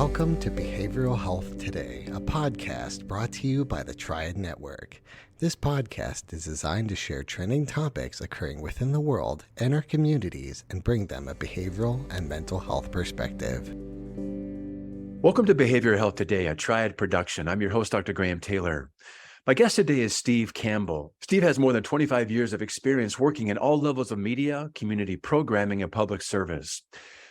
Welcome to Behavioral Health Today, a podcast brought to you by the Triad Network. This podcast is designed to share trending topics occurring within the world and our communities and bring them a behavioral and mental health perspective. Welcome to Behavioral Health Today, a Triad production. I'm your host, Dr. Graham Taylor. My guest today is Steve Campbell. Steve has more than 25 years of experience working in all levels of media, community programming, and public service.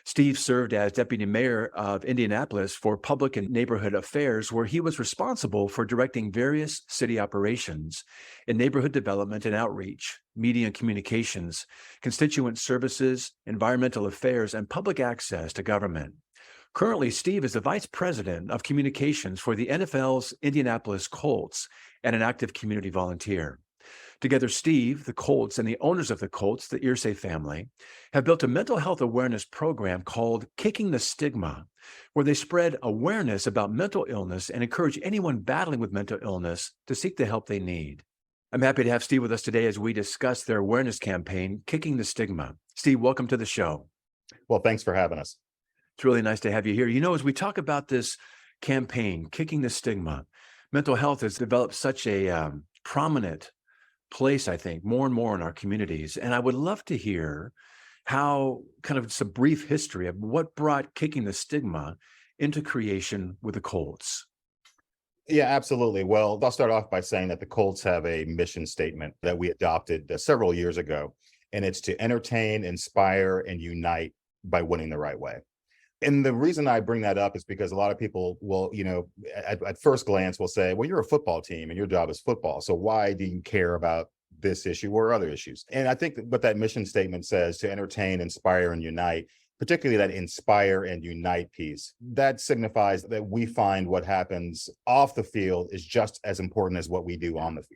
Steve served as Deputy Mayor of Indianapolis for Public and Neighborhood Affairs, where he was responsible for directing various city operations in neighborhood development and outreach, media and communications, constituent services, environmental affairs, and public access to government. Currently, Steve is the Vice President of Communications for the NFL's Indianapolis Colts and an active community volunteer. Together, Steve, the Colts, and the owners of the Colts, the Irsay family, have built a mental health awareness program called Kicking the Stigma, where they spread awareness about mental illness and encourage anyone battling with mental illness to seek the help they need. I'm happy to have Steve with us today as we discuss their awareness campaign, Kicking the Stigma. Steve, welcome to the show. Well, thanks for having us. It's really nice to have you here. You know, as we talk about this campaign, Kicking the Stigma, mental health has developed such a prominent place, I think, more and more in our communities. And I would love to hear how, kind of just a brief history of what brought Kicking the Stigma into creation with the Colts. Yeah, absolutely. Well, I'll start off by saying that the Colts have a mission statement that we adopted several years ago, and it's to entertain, inspire, and unite by winning the right way. And the reason I bring that up is because a lot of people will, at first glance will say, well, you're a football team and your job is football. So why do you care about this issue or other issues? And I think what that mission statement says, to entertain, inspire, and unite, particularly that inspire and unite piece, that signifies that we find what happens off the field is just as important as what we do on the field.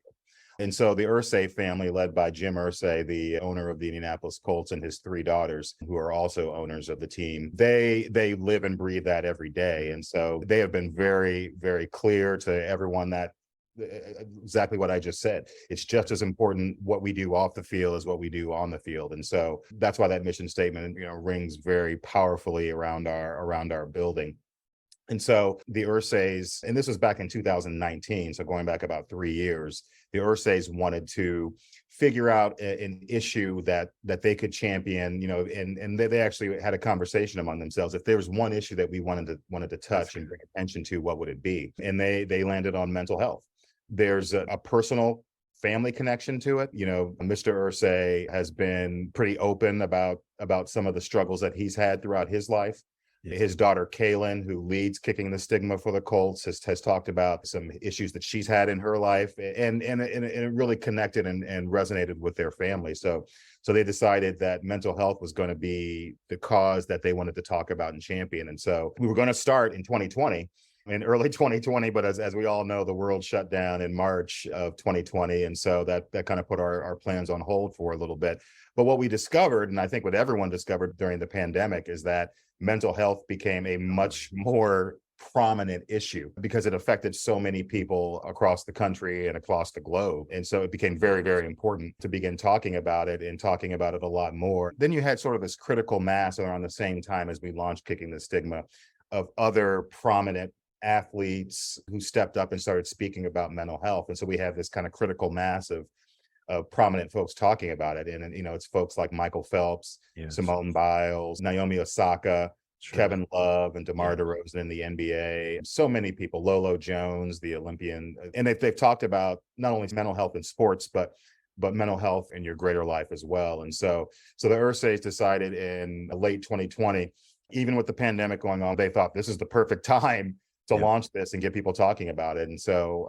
And so the Irsay family, led by Jim Irsay, the owner of the Indianapolis Colts, and his three daughters, who are also owners of the team, they live and breathe that every day. And so they have been very, very clear to everyone that exactly what I just said. It's just as important what we do off the field as what we do on the field. And so that's why that mission statement, rings very powerfully around our building. And so the Irsays, and this was back in 2019, so going back about 3 years, the Irsays wanted to figure out an issue that they could champion, and they actually had a conversation among themselves. If there was one issue that we wanted to touch and bring attention to, what would it be? And they landed on mental health. There's a personal family connection to it. Mr. Irsay has been pretty open about some of the struggles that he's had throughout his life. His daughter, Kaylin, who leads Kicking the Stigma for the Colts, has talked about some issues that she's had in her life, and it really connected and resonated with their family. So they decided that mental health was going to be the cause that they wanted to talk about and champion. And so we were going to start in 2020, in early 2020, but as we all know, the world shut down in March of 2020. And so that kind of put our plans on hold for a little bit. But what we discovered, and I think what everyone discovered during the pandemic, is that mental health became a much more prominent issue because it affected so many people across the country and across the globe. And so it became very, very important to begin talking about it and talking about it a lot more. Then you had sort of this critical mass around the same time as we launched Kicking the Stigma of other prominent athletes who stepped up and started speaking about mental health. And so we have this kind of critical mass of prominent folks talking about it. And, it's folks like Michael Phelps, yes, Simone Biles, Naomi Osaka, sure, Kevin Love, and DeMar DeRozan in the NBA. So many people, Lolo Jones, the Olympian. And they've talked about not only mental health in sports, but mental health in your greater life as well. And so the Irsays decided in late 2020, even with the pandemic going on, they thought this is the perfect time to launch this and get people talking about it. And so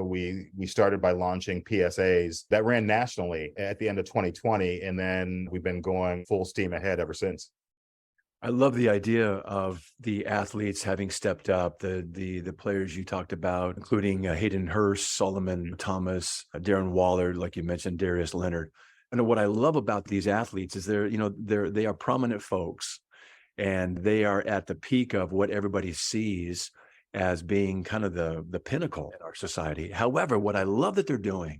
we started by launching PSAs that ran nationally at the end of 2020. And then we've been going full steam ahead ever since. I love the idea of the athletes having stepped up, the players you talked about, including Hayden Hurst, Solomon Thomas, Darren Waller, like you mentioned, Darius Leonard. And what I love about these athletes is they are prominent folks, and they are at the peak of what everybody sees as being kind of the pinnacle in our society. However, what I love that they're doing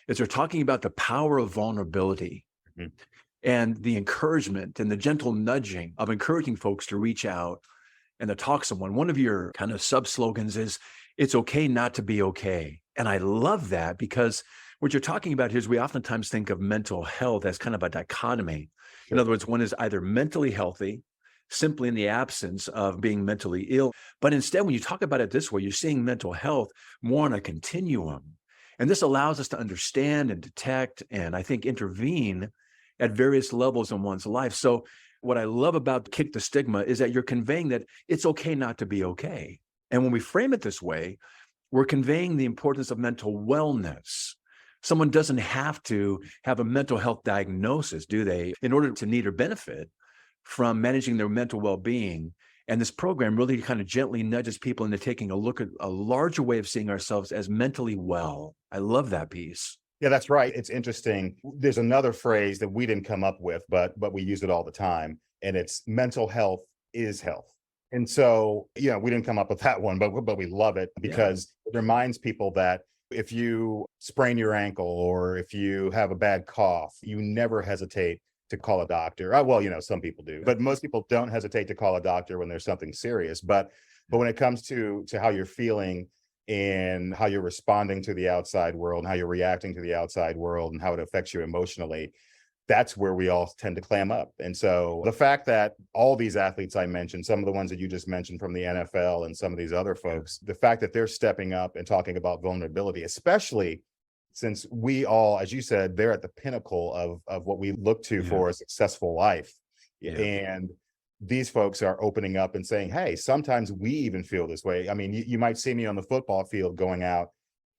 is they're talking about the power of vulnerability. Mm-hmm. And the encouragement and the gentle nudging of encouraging folks to reach out and the Talk Someone, one of your kind of sub slogans is, it's okay not to be okay. And I love that, because what you're talking about here is we oftentimes think of mental health as kind of a dichotomy. In Sure. other words, one is either mentally healthy, simply in the absence of being mentally ill. But instead, when you talk about it this way, you're seeing mental health more on a continuum. And this allows us to understand and detect and I think intervene at various levels in one's life. So what I love about Kick the Stigma is that you're conveying that it's okay not to be okay. And when we frame it this way, we're conveying the importance of mental wellness. Someone doesn't have to have a mental health diagnosis, do they, in order to need or benefit from managing their mental well-being. And this program really kind of gently nudges people into taking a look at a larger way of seeing ourselves as mentally well. I love that piece. Yeah, that's right. It's interesting. There's another phrase that we didn't come up with, but we use it all the time, and it's mental health is health. And so, we didn't come up with that one, but we love it because it reminds people that if you sprain your ankle or if you have a bad cough, you never hesitate to call a doctor. Well, some people do, but most people don't hesitate to call a doctor when there's something serious. But when it comes to how you're feeling and how you're responding to the outside world and how you're reacting to the outside world and how it affects you emotionally, that's where we all tend to clam up. And so the fact that all these athletes I mentioned, some of the ones that you just mentioned from the NFL and some of these other folks, the fact that they're stepping up and talking about vulnerability, especially since we all, as you said, they're at the pinnacle of what we look to for a successful life. And these folks are opening up and saying, hey, sometimes we even feel this way. I mean, you might see me on the football field going out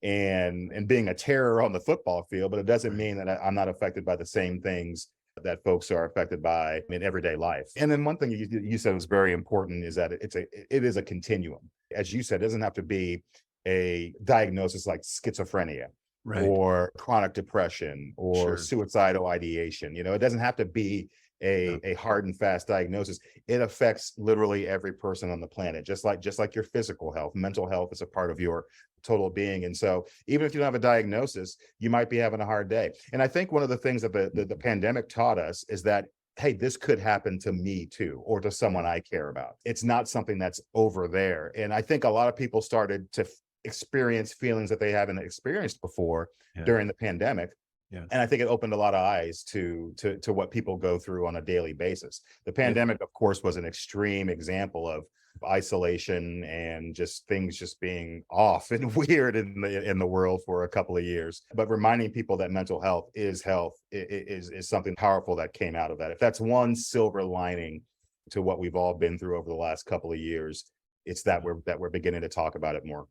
and being a terror on the football field, but it doesn't mean that I'm not affected by the same things that folks are affected by in everyday life. And then one thing you said was very important is that it is a continuum. As you said, it doesn't have to be a diagnosis like schizophrenia. Right. Or chronic depression or suicidal ideation. It doesn't have to be a hard and fast diagnosis. It affects literally every person on the planet, just like your physical health. Mental health is a part of your total being. And so even if you don't have a diagnosis, you might be having a hard day. And I think one of the things that the pandemic taught us is that, hey, this could happen to me too, or to someone I care about. It's not something that's over there. And I think a lot of people started to experience feelings that they haven't experienced before during the pandemic. And I think it opened a lot of eyes to what people go through on a daily basis. The pandemic, of course, was an extreme example of isolation and just things just being off and weird in the world for a couple of years. But reminding people that mental health is health is something powerful that came out of that. If that's one silver lining to what we've all been through over the last couple of years, it's that we're beginning to talk about it more.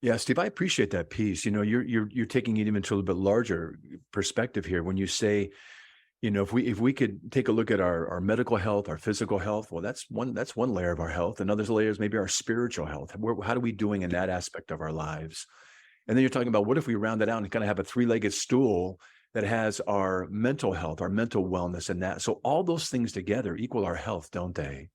Yeah, Steve, I appreciate that piece. You're taking it even to a little bit larger perspective here when you say, if we could take a look at our medical health, our physical health, well, that's one layer of our health, and other layers maybe our spiritual health. How are we doing in that aspect of our lives? And then you're talking about what if we round it out and kind of have a three-legged stool that has our mental health, our mental wellness, and that. So all those things together equal our health, don't they?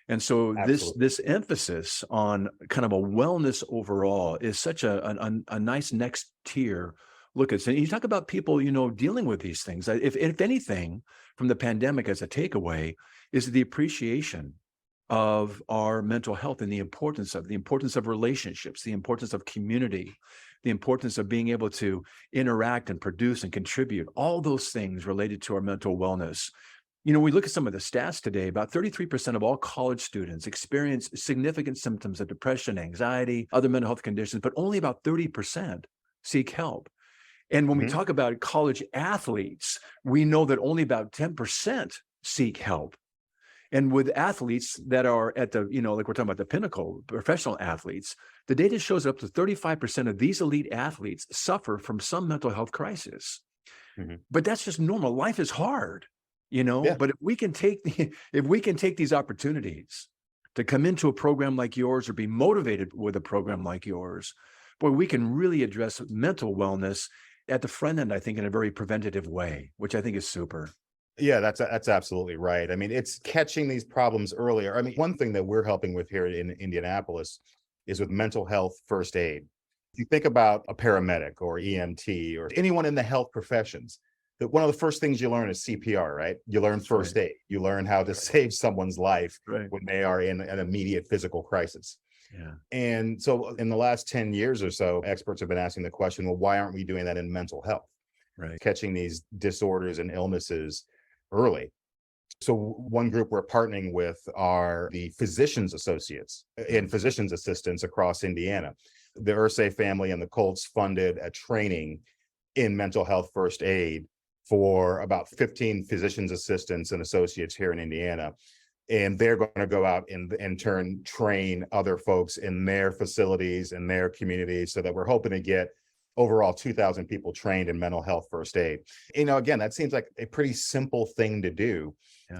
And so this emphasis on kind of a wellness overall is such a nice next tier look at. And you talk about people, dealing with these things. If anything from the pandemic as a takeaway is the appreciation of our mental health and the importance of relationships, the importance of community, the importance of being able to interact and produce and contribute, all those things related to our mental wellness. We look at some of the stats today, about 33% of all college students experience significant symptoms of depression, anxiety, other mental health conditions, but only about 30% seek help. And when we talk about college athletes, we know that only about 10% seek help. And with athletes that are at the, like we're talking about the pinnacle, professional athletes, the data shows up to 35% of these elite athletes suffer from some mental health crisis. But that's just normal. Life is hard. But if we can take these opportunities to come into a program like yours or be motivated with a program like yours, boy, we can really address mental wellness at the front end, I think, in a very preventative way, which I think is super. Yeah, that's absolutely right. I mean, it's catching these problems earlier. I mean, one thing that we're helping with here in Indianapolis is with mental health first aid. If you think about a paramedic or EMT or anyone in the health professions, one of the first things you learn is CPR, right? You learn first aid. You learn how to save someone's life when they are in an immediate physical crisis. Yeah. And so in the last 10 years or so, experts have been asking the question, well, why aren't we doing that in mental health? Right. Catching these disorders and illnesses early. So one group we're partnering with are the physicians associates and physicians assistants across Indiana. The Irsay family and the Colts funded a training in mental health first aid for about 15 physicians assistants and associates here in Indiana. And they're going to go out and in turn train other folks in their facilities and their communities, so that we're hoping to get overall 2,000 people trained in mental health first aid. Again, that seems like a pretty simple thing to do,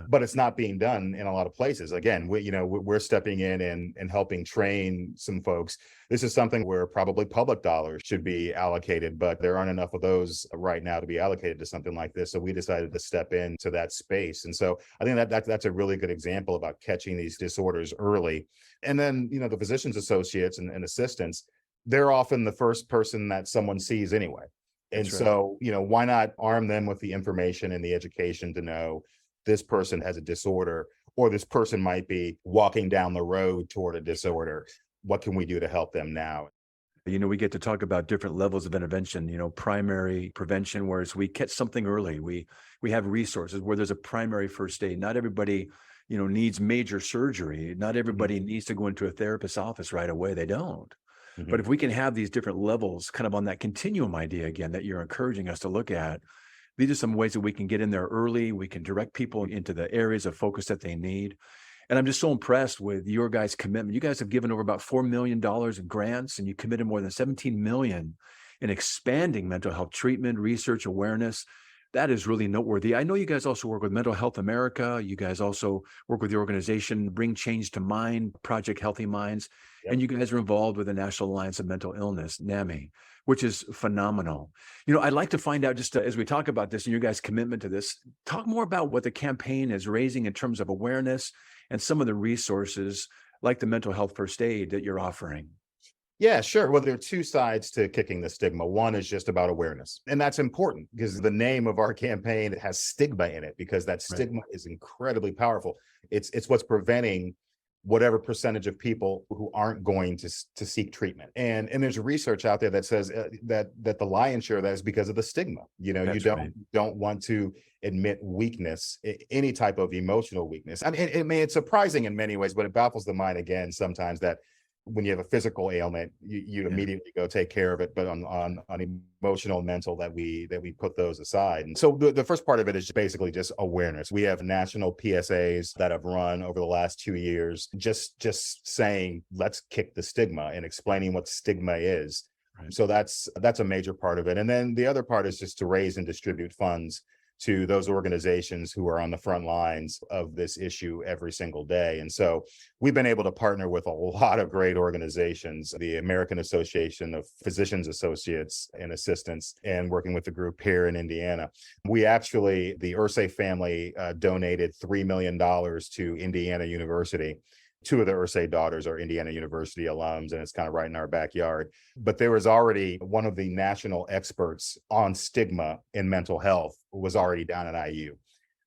but it's not being done in a lot of places. Again, we're stepping in and helping train some folks. This is something where probably public dollars should be allocated, but there aren't enough of those right now to be allocated to something like this. So we decided to step into that space. And so I think that's a really good example about catching these disorders early. And then, the physicians associates and assistants, they're often the first person that someone sees anyway. And so, why not arm them with the information and the education to know this person has a disorder, or this person might be walking down the road toward a disorder. What can we do to help them now? We get to talk about different levels of intervention, primary prevention, whereas we catch something early. We have resources where there's a primary first aid. Not everybody, needs major surgery. Not everybody needs to go into a therapist's office right away. They don't. But if we can have these different levels kind of on that continuum idea again that you're encouraging us to look at, these are some ways that we can get in there early. We can direct people into the areas of focus that they need. And I'm just so impressed with your guys' commitment. You guys have given over about $4 million in grants, and you committed more than $17 million in expanding mental health treatment, research, awareness. That is really noteworthy. I know you guys also work with Mental Health America. You guys also work with the organization Bring Change to Mind, Project Healthy Minds. And you guys are involved with the National Alliance of Mental Illness, NAMI, which is phenomenal. I'd like to find out, just as we talk about this and your guys' commitment to this, talk more about what the campaign is raising in terms of awareness and some of the resources like the mental health first aid that you're offering. Yeah, sure. Well, there are two sides to Kicking the Stigma. One is just about awareness. And that's important because the name of our campaign has stigma in it, because that stigma is incredibly powerful. It's what's preventing whatever percentage of people who aren't going to seek treatment. And there's research out there that says that the lion's share of that is because of the stigma. You don't want to admit weakness, any type of emotional weakness. I mean, it's surprising in many ways, but it baffles the mind again sometimes that when you have a physical ailment, you immediately go take care of it, but on emotional, mental, that we put those aside. And so the first part of it is basically just awareness. We have national PSAs that have run over the last 2 years, just saying, let's kick the stigma and explaining what stigma is. Right. So that's a major part of it. And then the other part is just to raise and distribute funds to those organizations who are on the front lines of this issue every single day. And so we've been able to partner with a lot of great organizations, the American Association of Physicians Associates and Assistants, and working with the group here in Indiana. We actually, the Irsay family donated $3 million to Indiana University. Two of the Irsay daughters are Indiana University alums, and it's kind of right in our backyard. But there was already one of the national experts on stigma in mental health was already down at IU.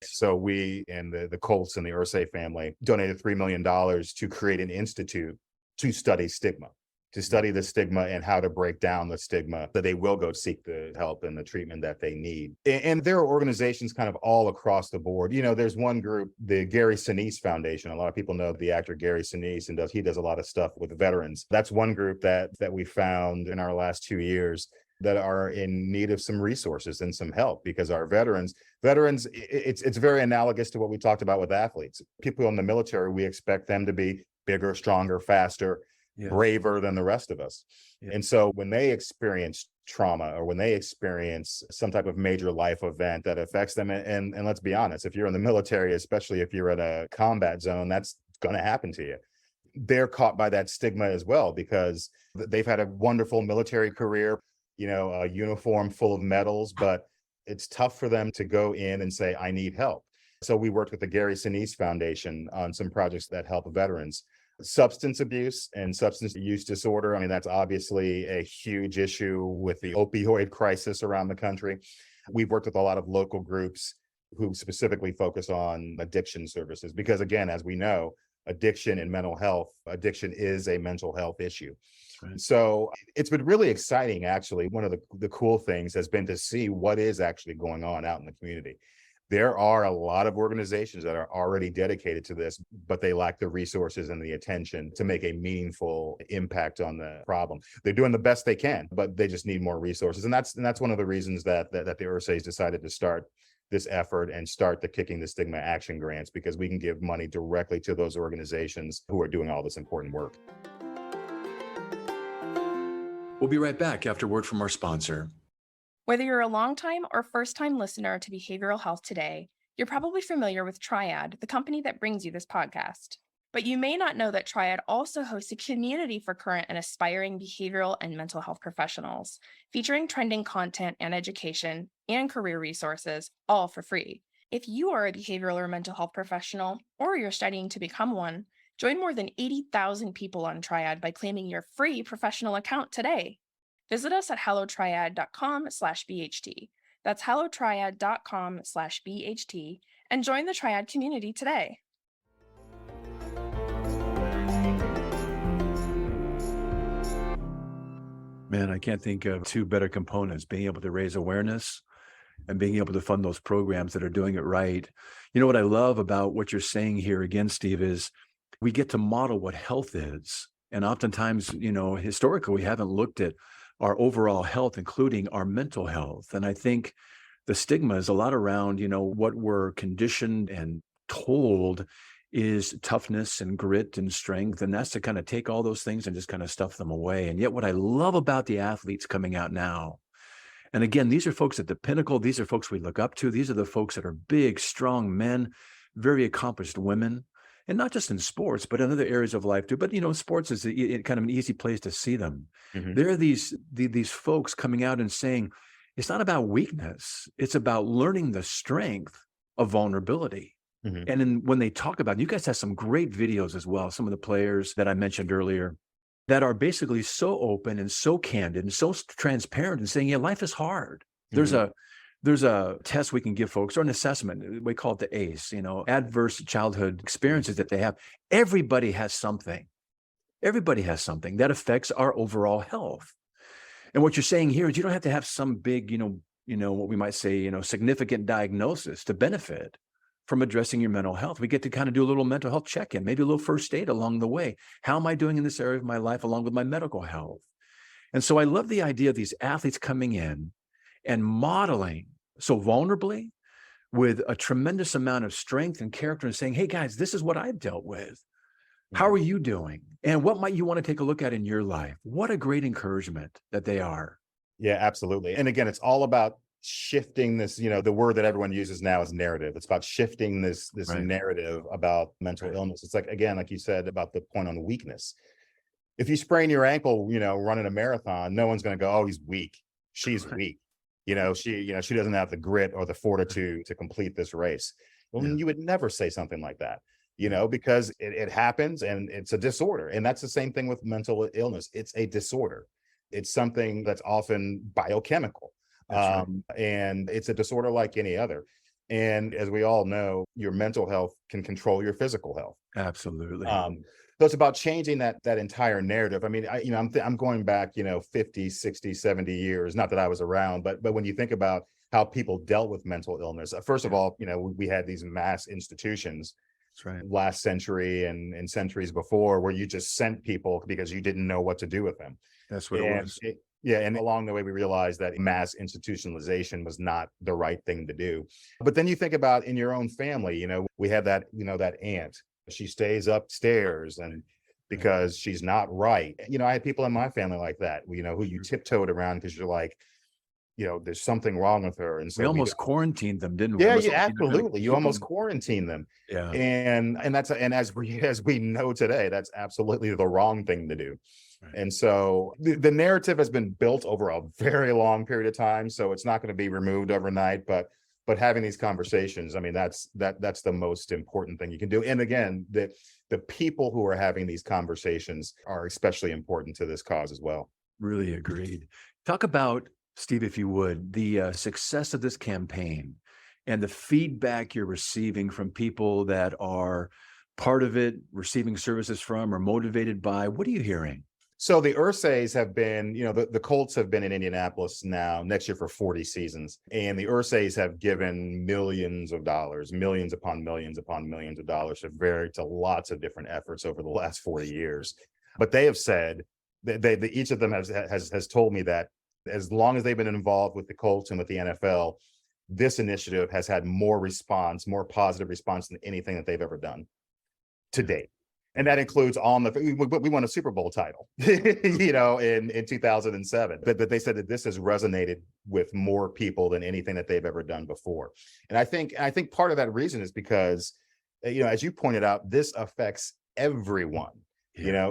So we and the Colts and the Irsay family donated $3 million to create an institute to study stigma, to study the stigma and how to break down the stigma, that they will go seek the help and the treatment that they need. And there are organizations kind of all across the board. There's one group, the Gary Sinise Foundation. A lot of people know the actor Gary Sinise, and he does a lot of stuff with veterans. That's one group that we found in our last 2 years that are in need of some resources and some help, because our veterans, it's very analogous to what we talked about with athletes. People in the military, we expect them to be bigger, stronger, faster, braver than the rest of us. And so when they experience trauma, or when they experience some type of major life event that affects them, and let's be honest, if you're in the military, especially if you're in a combat zone, that's going to happen to you. They're caught by that stigma as well, because they've had a wonderful military career, a uniform full of medals, but it's tough for them to go in and say, I need help. So we worked with the Gary Sinise Foundation on some projects that help veterans. Substance abuse and substance use disorder. I mean, that's obviously a huge issue with the opioid crisis around the country. We've worked with a lot of local groups who specifically focus on addiction services, because again, as we know, addiction and mental health, addiction is a mental health issue. Right. So it's been really exciting, actually. One of the cool things has been to see what is actually going on out in the community. There are a lot of organizations that are already dedicated to this, but they lack the resources and the attention to make a meaningful impact on the problem. They're doing the best they can, but they just need more resources. And that's one of the reasons that the Irsay decided to start this effort and start the Kicking the Stigma action grants, because we can give money directly to those organizations who are doing all this important work. We'll be right back after word from our sponsor. Whether you're a longtime or first-time listener to Behavioral Health Today, you're probably familiar with Triad, the company that brings you this podcast. But you may not know that Triad also hosts a community for current and aspiring behavioral and mental health professionals, featuring trending content and education and career resources, all for free. If you are a behavioral or mental health professional, or you're studying to become one, join more than 80,000 people on Triad by claiming your free professional account today. Visit us at hellotriad.com/BHT. That's hellotriad.com/BHT and join the Triad community today. Man, I can't think of two better components, being able to raise awareness and being able to fund those programs that are doing it right. You know what I love about what you're saying here again, Steve, is we get to model what health is. And oftentimes, historically, we haven't looked at our overall health, including our mental health. And I think the stigma is a lot around, what we're conditioned and told is toughness and grit and strength. And that's to kind of take all those things and just kind of stuff them away. And yet what I love about the athletes coming out now, and again, these are folks at the pinnacle. These are folks we look up to. These are the folks that are big, strong men, very accomplished women. And not just in sports, but in other areas of life too. But, sports is kind of an easy place to see them. Mm-hmm. There are these folks coming out and saying, it's not about weakness. It's about learning the strength of vulnerability. Mm-hmm. And when they talk about it, you guys have some great videos as well. Some of the players that I mentioned earlier that are basically so open and so candid and so transparent and saying, yeah, life is hard. Mm-hmm. There's a test we can give folks, or an assessment. We call it the ACE, adverse childhood experiences that they have. Everybody has something. Everybody has something that affects our overall health. And what you're saying here is you don't have to have some big, what we might say, significant diagnosis to benefit from addressing your mental health. We get to kind of do a little mental health check-in, maybe a little first aid along the way. How am I doing in this area of my life along with my medical health? And so I love the idea of these athletes coming in and modeling so vulnerably with a tremendous amount of strength and character and saying, hey guys, this is what I've dealt with. How are you doing? And what might you want to take a look at in your life? What a great encouragement that they are. Yeah, absolutely. And again, it's all about shifting this, the word that everyone uses now is narrative. It's about shifting this Right. narrative about mental illness. It's like, again, like you said, about the point on weakness. If you sprain your ankle, running a marathon, no one's going to go, oh, he's weak. She's weak. She doesn't have the grit or the fortitude to complete this race. Well, Yeah. you would never say something like that, because it happens and it's a disorder. And that's the same thing with mental illness. It's a disorder. It's something that's often biochemical. That's right. And it's a disorder like any other. And as we all know, your mental health can control your physical health. Absolutely. So it's about changing that entire narrative. I mean, I'm going back, 50, 60, 70 years, not that I was around, but when you think about how people dealt with mental illness, first of all, we had these mass institutions. That's right. Last century and centuries before, where you just sent people because you didn't know what to do with them. That's what it was. And along the way, we realized that mass institutionalization was not the right thing to do. But then you think about in your own family, we have that, that aunt. She stays upstairs and because she's not right. I had people in my family like that, who you tiptoed around because you're like, there's something wrong with her. And so we almost quarantined them, didn't we? Yeah, absolutely. You almost quarantine them. Yeah. And as we know today, that's absolutely the wrong thing to do. Right. And so the narrative has been built over a very long period of time. So it's not going to be removed overnight, but having these conversations, I mean, that's the most important thing you can do. And again, the people who are having these conversations are especially important to this cause as well. Really agreed. Talk about Steve, if you would, the success of this campaign and the feedback you're receiving from people that are part of it, receiving services from, or motivated by, what are you hearing? So the Irsays have been, the Colts have been in Indianapolis now next year for 40 seasons. And the Irsays have given millions of dollars, millions upon millions upon millions of dollars to lots of different efforts over the last 40 years. But they have said that each of them has told me that as long as they've been involved with the Colts and with the NFL, this initiative has had more positive response than anything that they've ever done to date. And that includes we won a Super Bowl title, in 2007. But they said that this has resonated with more people than anything that they've ever done before. And I think part of that reason is because, as you pointed out, this affects everyone.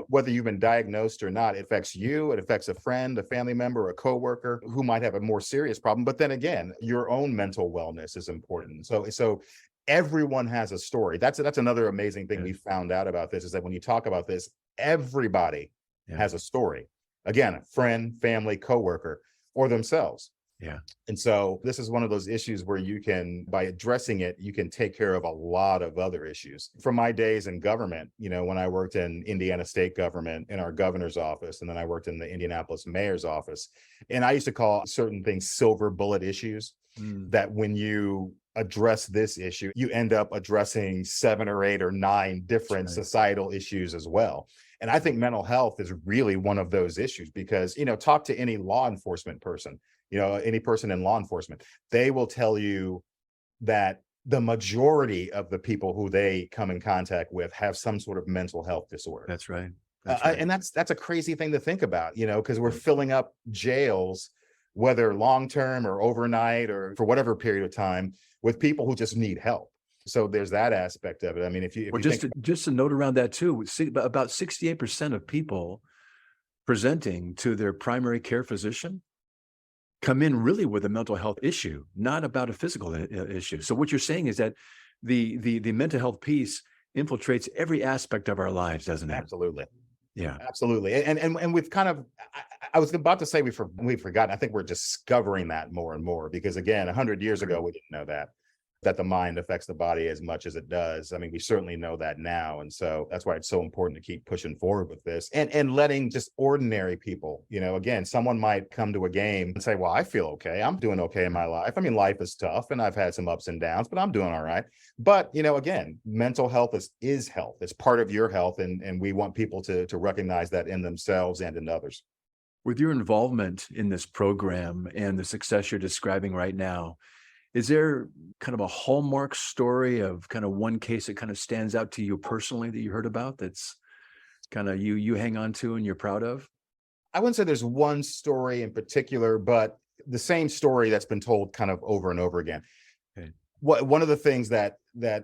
Whether you've been diagnosed or not, it affects you, it affects a friend, a family member, a coworker who might have a more serious problem. But then again, your own mental wellness is important. So everyone has a story. That's another amazing thing we found out about this, is that when you talk about this, everybody has a story. Again, a friend, family, coworker, or themselves. Yeah. And so this is one of those issues where by addressing it, you can take care of a lot of other issues. From my days in government, when I worked in Indiana state government in our governor's office, and then I worked in the Indianapolis mayor's office, and I used to call certain things silver bullet issues, that when you address this issue, you end up addressing 7 or 8 or 9 different societal issues as well. And I think mental health is really one of those issues, because, talk to any law enforcement person, any person in law enforcement, they will tell you that the majority of the people who they come in contact with have some sort of mental health disorder. That's right. And that's a crazy thing to think about, because we're filling up jails, whether long-term or overnight or for whatever period of time, with people who just need help. So there's that aspect of it. I mean, just a note around that too, about 68% of people presenting to their primary care physician come in really with a mental health issue, not about a physical issue. So what you're saying is that the mental health piece infiltrates every aspect of our lives, doesn't it? Absolutely. Yeah, absolutely. And we've kind of, I was about to say we've forgotten. I think we're discovering that more and more, because again, 100 years ago, we didn't know that the mind affects the body as much as it does. I mean, we certainly know that now. And so that's why it's so important to keep pushing forward with this, and letting just ordinary people, again, someone might come to a game and say, well, I feel okay. I'm doing okay in my life. I mean, life is tough and I've had some ups and downs, but I'm doing all right. But, again, mental health is health. It's part of your health. And we want people to recognize that in themselves and in others. With your involvement in this program and the success you're describing right now, is there kind of a hallmark story of kind of one case that kind of stands out to you personally that you heard about, that's kind of you hang on to and you're proud of? I wouldn't say there's one story in particular, but the same story that's been told kind of over and over again. Okay. One of the things that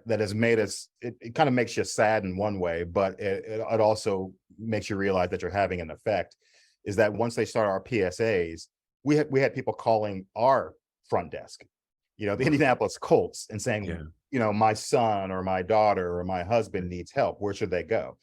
has made us, it kind of makes you sad in one way, but it also makes you realize that you're having an effect, is that once they start our PSAs, we had people calling our front desk, the Indianapolis Colts, and saying, my son or my daughter or my husband needs help. Where should they go?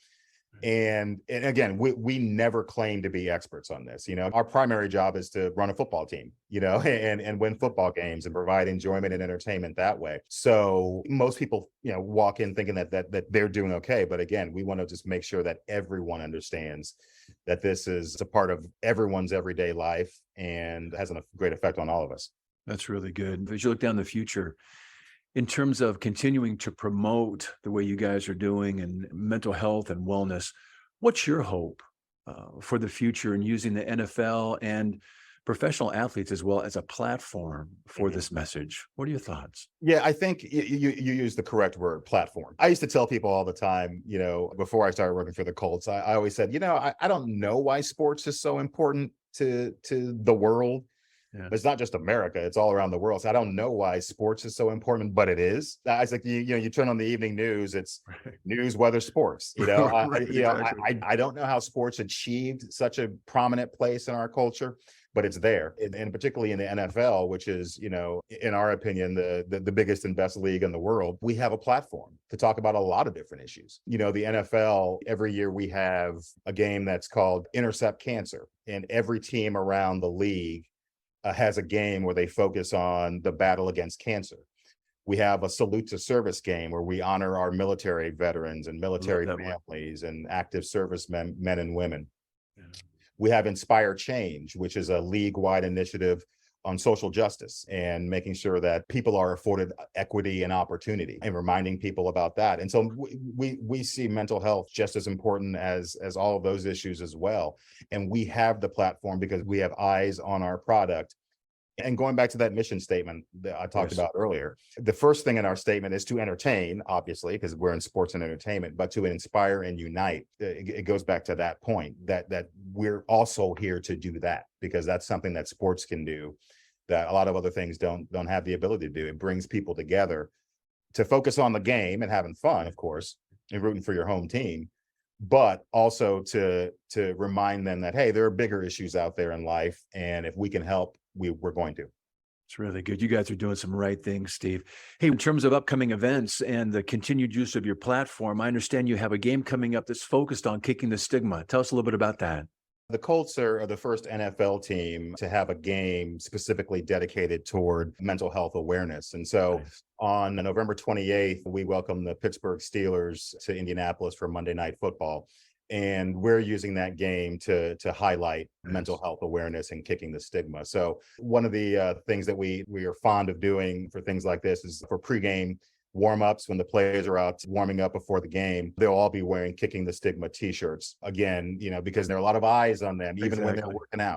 And again, we never claim to be experts on this. Our primary job is to run a football team, and win football games and provide enjoyment and entertainment that way. So most people, walk in thinking that they're doing okay. But again, we want to just make sure that everyone understands that this is a part of everyone's everyday life and has a great effect on all of us. That's really good. As you look down the future, in terms of continuing to promote the way you guys are doing and mental health and wellness, what's your hope for the future in using the NFL and professional athletes as well as a platform for this message? What are your thoughts? Yeah, I think you use the correct word, platform. I used to tell people all the time, before I started working for the Colts, I always said, I don't know why sports is so important to the world. Yeah. But it's not just America, it's all around the world. So I don't know why sports is so important, but it is. I was like, you turn on the evening news, it's news, weather, sports. I don't know how sports achieved such a prominent place in our culture, but it's there. And particularly in the NFL, which is, in our opinion, the biggest and best league in the world, we have a platform to talk about a lot of different issues. The NFL, every year we have a game that's called Intercept Cancer, and every team around the league has a game where they focus on the battle against cancer. We have a salute to service game where we honor our military veterans and military families and active servicemen, men and women. Yeah. We have Inspire Change, which is a league-wide initiative on social justice and making sure that people are afforded equity and opportunity and reminding people about that. And so we see mental health just as important as all of those issues as well. And we have the platform because we have eyes on our product. And going back to that mission statement that I talked about earlier, the first thing in our statement is to entertain, obviously, because we're in sports and entertainment, but to inspire and unite. It goes back to that point that we're also here to do that, because that's something that sports can do that a lot of other things don't have the ability to do. It brings people together to focus on the game and having fun, of course, and rooting for your home team, but also to remind them that, hey, there are bigger issues out there in life, and if we can help, we're going to. It's really good. You guys are doing some right things, Steve. Hey, in terms of upcoming events and the continued use of your platform, I understand you have a game coming up that's focused on kicking the stigma. Tell us a little bit about that. The Colts are the first NFL team to have a game specifically dedicated toward mental health awareness. And so on November 28th, we welcome the Pittsburgh Steelers to Indianapolis for Monday Night Football. And we're using that game to highlight mental health awareness and kicking the stigma. So one of the things that we are fond of doing for things like this is for pregame warm-ups. When the players are out warming up before the game, they'll all be wearing Kicking the Stigma t-shirts. Again, because there are a lot of eyes on them, even when they're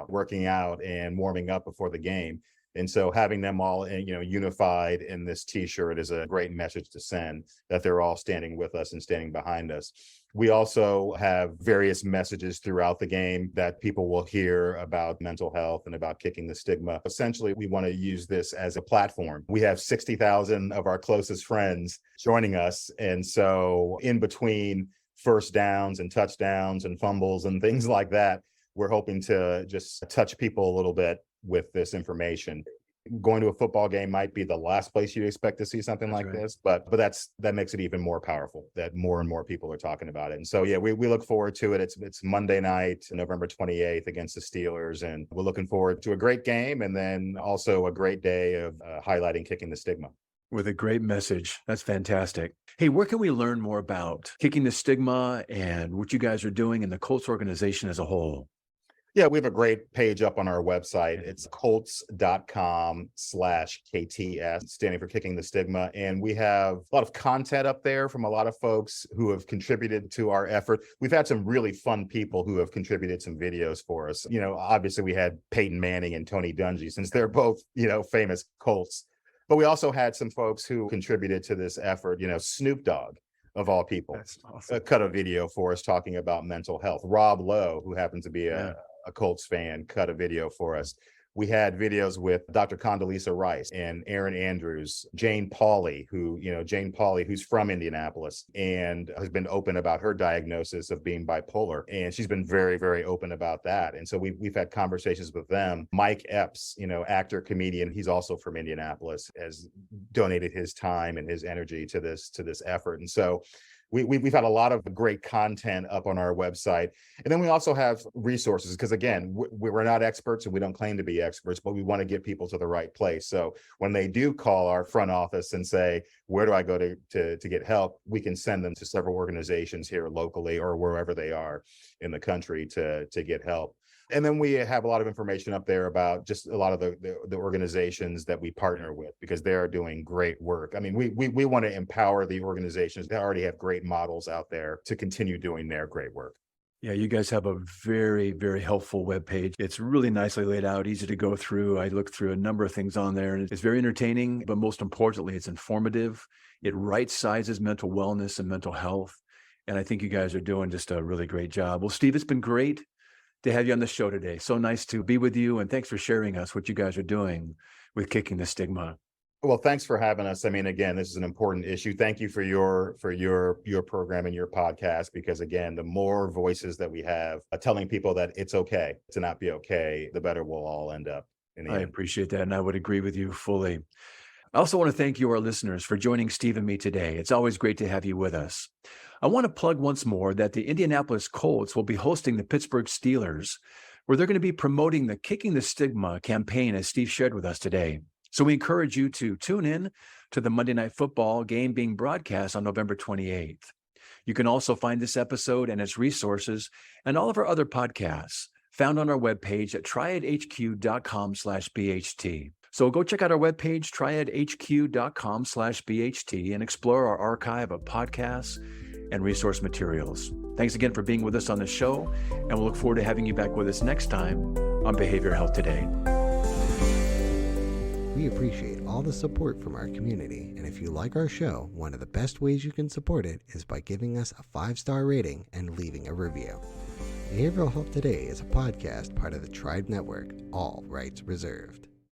working out and warming up before the game. And so having them all, unified in this t-shirt is a great message to send, that they're all standing with us and standing behind us. We also have various messages throughout the game that people will hear about mental health and about kicking the stigma. Essentially, we want to use this as a platform. We have 60,000 of our closest friends joining us. And so in between first downs and touchdowns and fumbles and things like that, we're hoping to just touch people a little bit with this information. Going to a football game might be the last place you expect to see something like this, but that makes it even more powerful that more and more people are talking about it. And so, we look forward to it. It's Monday night, November 28th against the Steelers, and we're looking forward to a great game and then also a great day of highlighting Kicking the Stigma. With a great message. That's fantastic. Hey, where can we learn more about Kicking the Stigma and what you guys are doing in the Colts organization as a whole? Yeah, we have a great page up on our website. It's colts.com/KTS, standing for Kicking the Stigma. And we have a lot of content up there from a lot of folks who have contributed to our effort. We've had some really fun people who have contributed some videos for us. Obviously we had Peyton Manning and Tony Dungy, since they're both, famous Colts. But we also had some folks who contributed to this effort. Snoop Dogg, of all people, That's awesome. cut a video for us talking about mental health. Rob Lowe, who happens to be a Colts fan, cut a video for us. We had videos with Dr. Condoleezza Rice and Aaron Andrews, Jane Pauley, who's from Indianapolis and has been open about her diagnosis of being bipolar. And she's been very, very open about that. And so we've had conversations with them. Mike Epps, actor, comedian, he's also from Indianapolis, has donated his time and his energy to this effort. And so we've had a lot of great content up on our website. And then we also have resources, because again, we're not experts and we don't claim to be experts, but we want to get people to the right place. So when they do call our front office and say, where do I go to get help, we can send them to several organizations here locally or wherever they are in the country to get help. And then we have a lot of information up there about just a lot of the organizations that we partner with, because they are doing great work. I mean, we want to empower the organizations that already have great models out there to continue doing their great work. Yeah, you guys have a very, very helpful webpage. It's really nicely laid out, easy to go through. I looked through a number of things on there, and it's very entertaining, but most importantly, it's informative. It right sizes mental wellness and mental health. And I think you guys are doing just a really great job. Well, Steve, it's been great to have you on the show today. So nice to be with you. And thanks for sharing us what you guys are doing with Kicking the Stigma. Well, thanks for having us. I mean, again, this is an important issue. Thank you for your program and your podcast, because again, the more voices that we have telling people that it's okay to not be okay, the better we'll all end up. I appreciate that. And I would agree with you fully. I also want to thank you, our listeners, for joining Steve and me today. It's always great to have you with us. I want to plug once more that the Indianapolis Colts will be hosting the Pittsburgh Steelers where they're going to be promoting the Kicking the Stigma campaign, as Steve shared with us today. So we encourage you to tune in to the Monday Night Football game being broadcast on November 28th. You can also find this episode and its resources and all of our other podcasts found on our webpage at triadhq.com/BHT. So go check out our webpage, triadhq.com/BHT, and explore our archive of podcasts and resource materials. Thanks again for being with us on the show, and we'll look forward to having you back with us next time on Behavioral Health Today. We appreciate all the support from our community, and if you like our show, one of the best ways you can support it is by giving us a 5-star rating and leaving a review. Behavioral Health Today is a podcast part of the Triad Network, all rights reserved.